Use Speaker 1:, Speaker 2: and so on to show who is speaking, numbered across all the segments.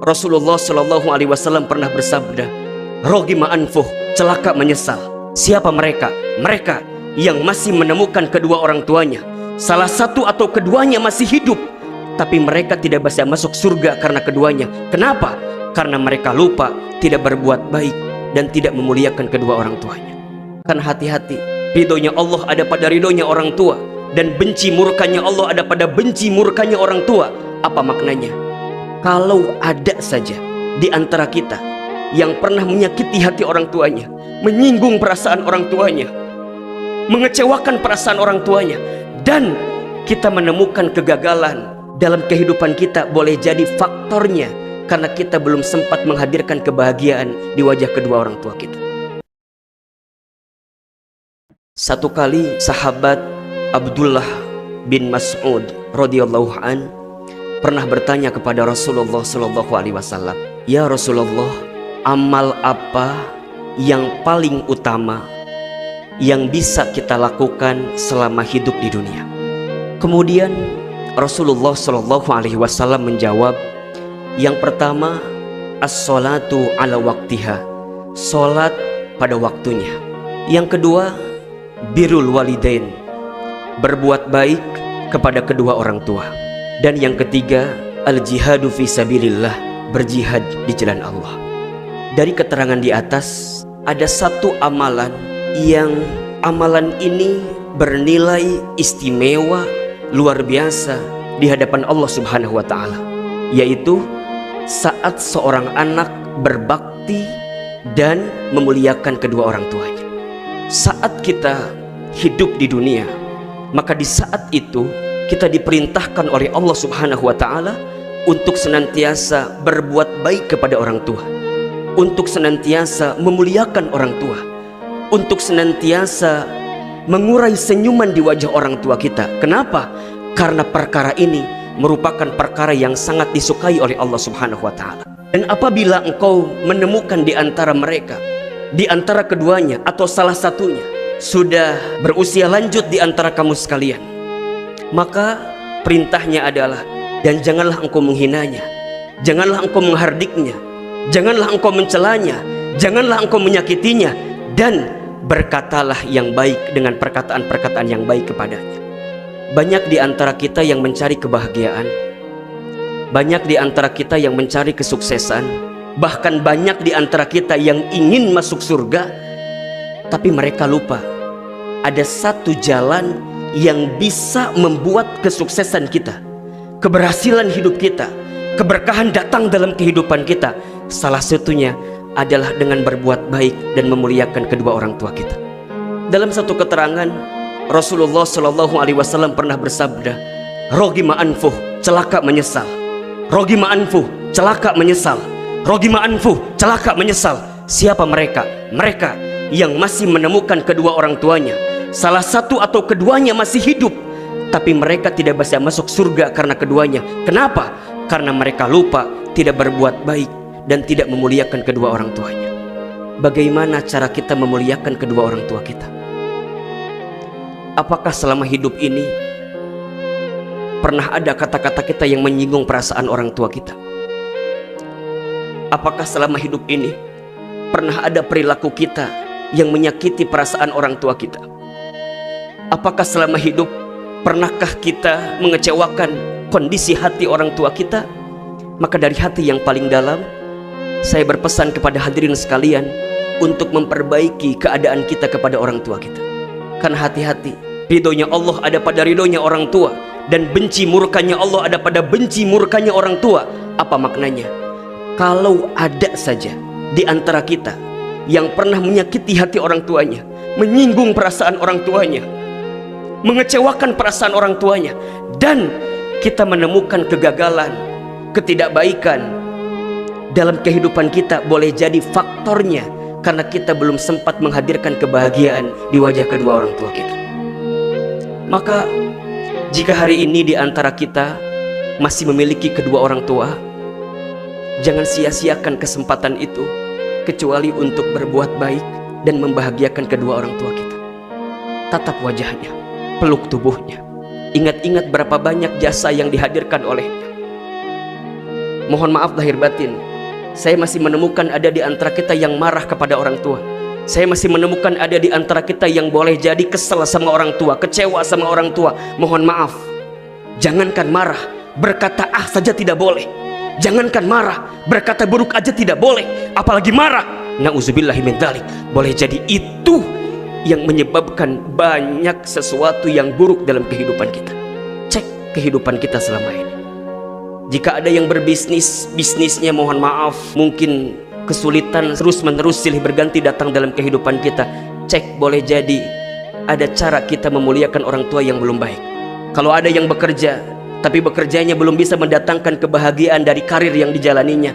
Speaker 1: Rasulullah Shallallahu Alaihi Wasallam pernah bersabda, "Rogima anfuh, celaka menyesal." Siapa mereka? Mereka yang masih menemukan kedua orang tuanya, salah satu atau keduanya masih hidup, tapi mereka tidak bisa masuk surga karena keduanya. Kenapa? Karena mereka lupa, tidak berbuat baik, dan tidak memuliakan kedua orang tuanya. Kan hati-hati, ridhonya Allah ada pada ridhonya orang tua, dan benci murkanya Allah ada pada benci murkanya orang tua. Apa maknanya? Kalau ada saja di antara kita yang pernah menyakiti hati orang tuanya, menyinggung perasaan orang tuanya, mengecewakan perasaan orang tuanya, dan kita menemukan kegagalan dalam kehidupan kita, boleh jadi faktornya karena kita belum sempat menghadirkan kebahagiaan di wajah kedua orang tua kita. Satu kali sahabat Abdullah bin Mas'ud radhiyallahu an pernah bertanya kepada Rasulullah Shallallahu Alaihi Wasallam, "Ya Rasulullah, amal apa yang paling utama yang bisa kita lakukan selama hidup di dunia?" Kemudian Rasulullah Shallallahu Alaihi Wasallam menjawab, "Yang pertama, as-salatu ala waktiha, salat pada waktunya. Yang kedua, birrul walidain, berbuat baik kepada kedua orang tua. Dan yang ketiga, al-jihadu fi sabilillah, berjihad di jalan Allah." Dari keterangan di atas, ada satu amalan yang amalan ini bernilai istimewa luar biasa di hadapan Allah Subhanahu wa Ta'ala, yaitu saat seorang anak berbakti dan memuliakan kedua orang tuanya. Saat kita hidup di dunia, maka di saat itu kita diperintahkan oleh Allah Subhanahu wa Ta'ala untuk senantiasa berbuat baik kepada orang tua, untuk senantiasa memuliakan orang tua, untuk senantiasa mengurai senyuman di wajah orang tua kita. Kenapa? Karena perkara ini merupakan perkara yang sangat disukai oleh Allah Subhanahu wa Ta'ala. Dan apabila engkau menemukan di antara mereka, di antara keduanya atau salah satunya sudah berusia lanjut di antara kamu sekalian, maka perintahnya adalah, dan janganlah engkau menghinanya, janganlah engkau menghardiknya, janganlah engkau mencelanya, janganlah engkau menyakitinya, dan berkatalah yang baik dengan perkataan-perkataan yang baik kepadanya. Banyak di antara kita yang mencari kebahagiaan, banyak di antara kita yang mencari kesuksesan, bahkan banyak di antara kita yang ingin masuk surga, tapi mereka lupa ada satu jalan yang bisa membuat kesuksesan kita, keberhasilan hidup kita, keberkahan datang dalam kehidupan kita. Salah satunya adalah dengan berbuat baik dan memuliakan kedua orang tua kita. Dalam satu keterangan, Rasulullah Shallallahu Alaihi Wasallam pernah bersabda, "Rogima anfuh, celaka menyesal. Rogima anfuh, celaka menyesal. Rogima anfuh, celaka menyesal." Siapa mereka? Mereka yang masih menemukan kedua orang tuanya, salah satu atau keduanya masih hidup, tapi mereka tidak bisa masuk surga karena keduanya. Kenapa? Karena mereka lupa, tidak berbuat baik, dan tidak memuliakan kedua orang tuanya. Bagaimana cara kita memuliakan kedua orang tua kita? Apakah selama hidup ini pernah ada kata-kata kita yang menyinggung perasaan orang tua kita? Apakah selama hidup ini pernah ada perilaku kita yang menyakiti perasaan orang tua kita? Apakah selama hidup pernahkah kita mengecewakan kondisi hati orang tua kita? Maka dari hati yang paling dalam, saya berpesan kepada hadirin sekalian untuk memperbaiki keadaan kita kepada orang tua kita. Karena hati-hati, ridhonya Allah ada pada ridhonya orang tua, dan benci murkanya Allah ada pada benci murkanya orang tua. Apa maknanya? Kalau ada saja di antara kita yang pernah menyakiti hati orang tuanya, menyinggung perasaan orang tuanya, mengecewakan perasaan orang tuanya, dan kita menemukan kegagalan, ketidakbaikan dalam kehidupan kita, boleh jadi faktornya karena kita belum sempat menghadirkan kebahagiaan di wajah kedua orang tua kita. Maka jika hari ini di antara kita masih memiliki kedua orang tua, jangan sia-siakan kesempatan itu kecuali untuk berbuat baik dan membahagiakan kedua orang tua kita. Tatap wajahnya, peluk tubuhnya, ingat-ingat berapa banyak jasa yang dihadirkan olehnya. Mohon maaf lahir batin, saya masih menemukan ada di antara kita yang marah kepada orang tua. Saya masih menemukan ada di antara kita yang boleh jadi kesel sama orang tua, kecewa sama orang tua. Mohon maaf, jangankan marah, berkata ah saja tidak boleh. Jangankan marah, berkata buruk aja tidak boleh, apalagi marah. Nauzubillahi min dzalik. Boleh jadi itu yang menyebabkan banyak sesuatu yang buruk dalam kehidupan kita. Cek kehidupan kita selama ini. Jika ada yang berbisnis, bisnisnya mohon maaf mungkin kesulitan terus-menerus silih berganti datang dalam kehidupan kita. Cek, boleh jadi ada cara kita memuliakan orang tua yang belum baik. Kalau ada yang bekerja tapi bekerjanya belum bisa mendatangkan kebahagiaan dari karir yang dijalaninya,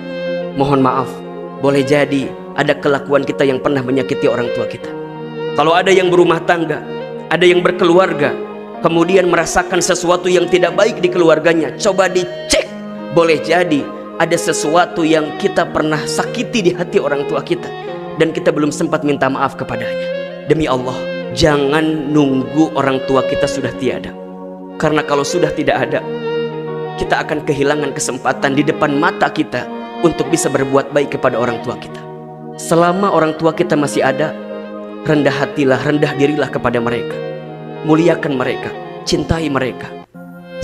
Speaker 1: mohon maaf, boleh jadi ada kelakuan kita yang pernah menyakiti orang tua kita. Kalau ada yang berumah tangga, ada yang berkeluarga, kemudian merasakan sesuatu yang tidak baik di keluarganya, coba dicek. Boleh jadi ada sesuatu yang kita pernah sakiti di hati orang tua kita dan kita belum sempat minta maaf kepadanya. Demi Allah, jangan nunggu orang tua kita sudah tiada. Karena kalau sudah tidak ada, kita akan kehilangan kesempatan di depan mata kita untuk bisa berbuat baik kepada orang tua kita. Selama orang tua kita masih ada, rendah hatilah, rendah dirilah kepada mereka. Muliakan mereka, cintai mereka,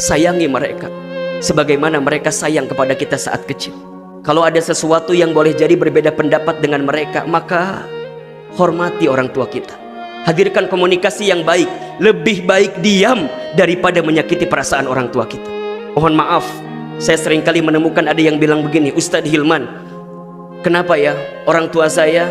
Speaker 1: sayangi mereka sebagaimana mereka sayang kepada kita saat kecil. Kalau ada sesuatu yang boleh jadi berbeda pendapat dengan mereka, maka hormati orang tua kita. Hadirkan komunikasi yang baik. Lebih baik diam daripada menyakiti perasaan orang tua kita. Mohon maaf, saya seringkali menemukan ada yang bilang begini, Ustadz Hilman, kenapa ya orang tua saya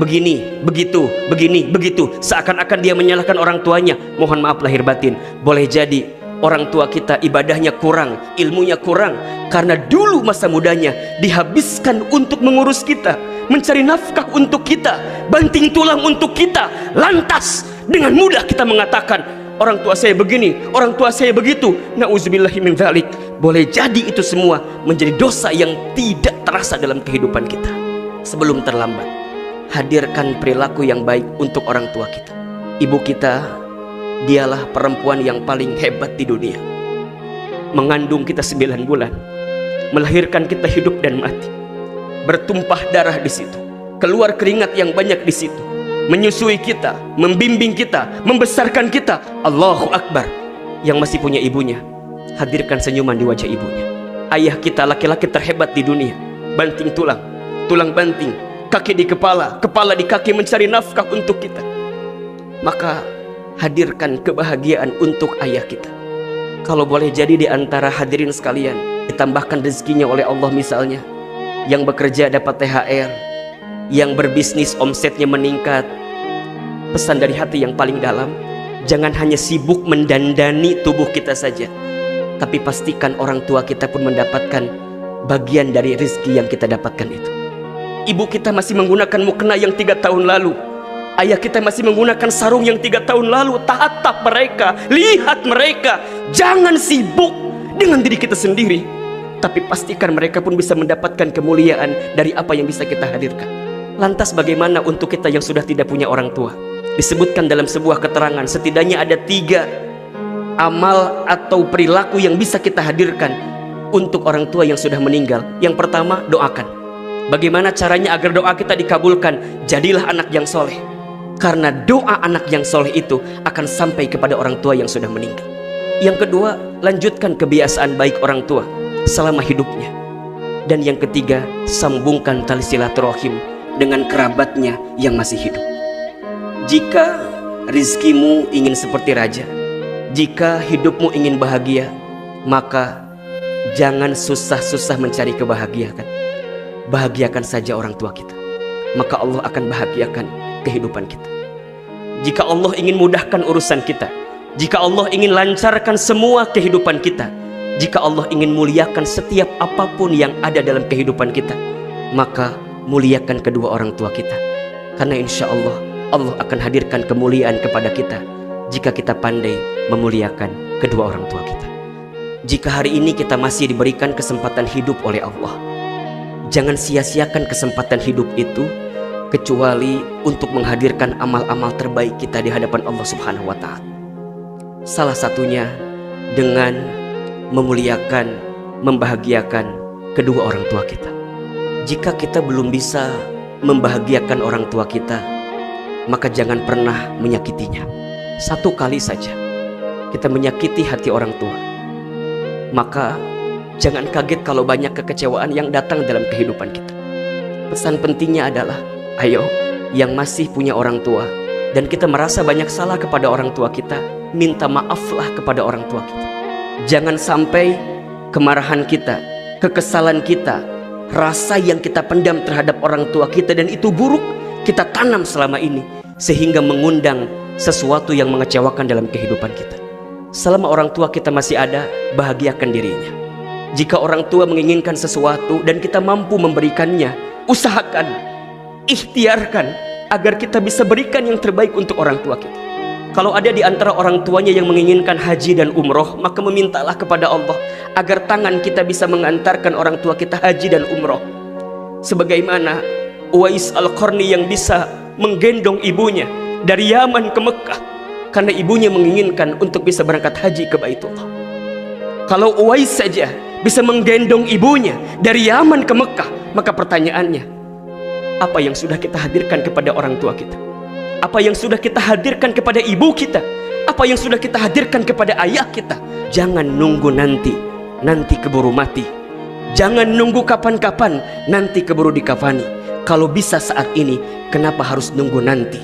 Speaker 1: begini, begitu, begini, begitu, seakan-akan dia menyalahkan orang tuanya. Mohon maaf lahir batin, boleh jadi orang tua kita ibadahnya kurang, ilmunya kurang, karena dulu masa mudanya dihabiskan untuk mengurus kita, mencari nafkah untuk kita, banting tulang untuk kita. Lantas dengan mudah kita mengatakan orang tua saya begini, orang tua saya begitu. Nauzubillahi min dzalik. Boleh jadi itu semua menjadi dosa yang tidak terasa dalam kehidupan kita. Sebelum terlambat, hadirkan perilaku yang baik untuk orang tua kita. Ibu kita, dialah perempuan yang paling hebat di dunia. Mengandung kita 9 bulan, melahirkan kita hidup dan mati, bertumpah darah di situ, keluar keringat yang banyak di situ, menyusui kita, membimbing kita, membesarkan kita. Allahu Akbar. Yang masih punya ibunya, hadirkan senyuman di wajah ibunya. Ayah kita laki-laki terhebat di dunia, banting tulang, tulang banting, kaki di kepala, kepala di kaki, mencari nafkah untuk kita. Maka hadirkan kebahagiaan untuk ayah kita. Kalau boleh jadi di antara hadirin sekalian ditambahkan rezekinya oleh Allah, misalnya yang bekerja dapat THR, yang berbisnis omsetnya meningkat. Pesan dari hati yang paling dalam, jangan hanya sibuk mendandani tubuh kita saja, tapi pastikan orang tua kita pun mendapatkan bagian dari rezeki yang kita dapatkan itu. Ibu kita masih menggunakan mukena yang 3 tahun lalu, ayah kita masih menggunakan sarung yang 3 tahun lalu. Tatap mereka, lihat mereka. Jangan sibuk dengan diri kita sendiri, tapi pastikan mereka pun bisa mendapatkan kemuliaan dari apa yang bisa kita hadirkan. Lantas bagaimana untuk kita yang sudah tidak punya orang tua? Disebutkan dalam sebuah keterangan, setidaknya ada 3 amal atau perilaku yang bisa kita hadirkan untuk orang tua yang sudah meninggal. Yang pertama, doakan. Bagaimana caranya agar doa kita dikabulkan? Jadilah anak yang soleh. Karena doa anak yang soleh itu akan sampai kepada orang tua yang sudah meninggal. Yang kedua, lanjutkan kebiasaan baik orang tua selama hidupnya. Dan yang ketiga, sambungkan tali silaturahim dengan kerabatnya yang masih hidup. Jika rizkimu ingin seperti raja, jika hidupmu ingin bahagia, maka jangan susah-susah mencari kebahagiaan. Bahagiakan saja orang tua kita, maka Allah akan bahagiakan kehidupan kita. Jika Allah ingin mudahkan urusan kita, jika Allah ingin lancarkan semua kehidupan kita, jika Allah ingin muliakan setiap apapun yang ada dalam kehidupan kita, maka muliakan kedua orang tua kita. Karena insya Allah Allah akan hadirkan kemuliaan kepada kita jika kita pandai memuliakan kedua orang tua kita. Jika hari ini kita masih diberikan kesempatan hidup oleh Allah, jangan sia-siakan kesempatan hidup itu kecuali untuk menghadirkan amal-amal terbaik kita di hadapan Allah Subhanahu wa Ta'ala. Salah satunya dengan memuliakan, membahagiakan kedua orang tua kita. Jika kita belum bisa membahagiakan orang tua kita, maka jangan pernah menyakitinya. Satu kali saja kita menyakiti hati orang tua, maka jangan kaget kalau banyak kekecewaan yang datang dalam kehidupan kita. Pesan pentingnya adalah, ayo yang masih punya orang tua dan kita merasa banyak salah kepada orang tua kita, minta maaflah kepada orang tua kita. Jangan sampai kemarahan kita, kekesalan kita, rasa yang kita pendam terhadap orang tua kita dan itu buruk, kita tanam selama ini sehingga mengundang sesuatu yang mengecewakan dalam kehidupan kita. Selama orang tua kita masih ada, bahagiakan dirinya. Jika orang tua menginginkan sesuatu dan kita mampu memberikannya, usahakan, ikhtiarkan agar kita bisa berikan yang terbaik untuk orang tua kita. Kalau ada di antara orang tuanya yang menginginkan haji dan umroh, maka memintalah kepada Allah agar tangan kita bisa mengantarkan orang tua kita haji dan umroh. Sebagaimana Uwais Al-Qarni yang bisa menggendong ibunya dari Yaman ke Mekah karena ibunya menginginkan untuk bisa berangkat haji ke Baitullah. Kalau Uwais saja bisa menggendong ibunya dari Yaman ke Mekah, maka pertanyaannya, apa yang sudah kita hadirkan kepada orang tua kita? Apa yang sudah kita hadirkan kepada ibu kita? Apa yang sudah kita hadirkan kepada ayah kita? Jangan nunggu nanti keburu mati. Jangan nunggu kapan-kapan, nanti keburu dikafani. Kalau bisa saat ini, kenapa harus nunggu nanti?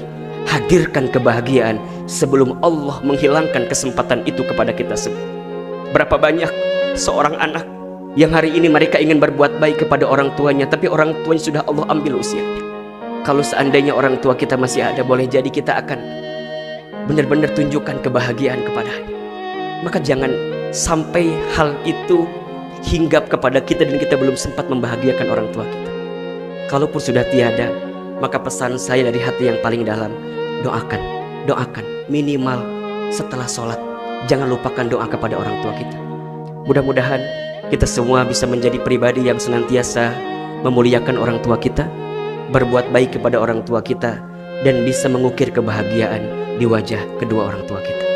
Speaker 1: Hadirkan kebahagiaan sebelum Allah menghilangkan kesempatan itu kepada kita semua. Berapa banyak seorang anak yang hari ini mereka ingin berbuat baik kepada orang tuanya, tapi orang tuanya sudah Allah ambil usianya. Kalau seandainya orang tua kita masih ada, boleh jadi kita akan benar-benar tunjukkan kebahagiaan kepadanya. Maka jangan sampai hal itu hinggap kepada kita dan kita belum sempat membahagiakan orang tua kita. Kalaupun sudah tiada, maka pesan saya dari hati yang paling dalam, doakan minimal setelah sholat. Jangan lupakan doa kepada orang tua kita. Mudah-mudahan kita semua bisa menjadi pribadi yang senantiasa memuliakan orang tua kita, berbuat baik kepada orang tua kita, dan bisa mengukir kebahagiaan di wajah kedua orang tua kita.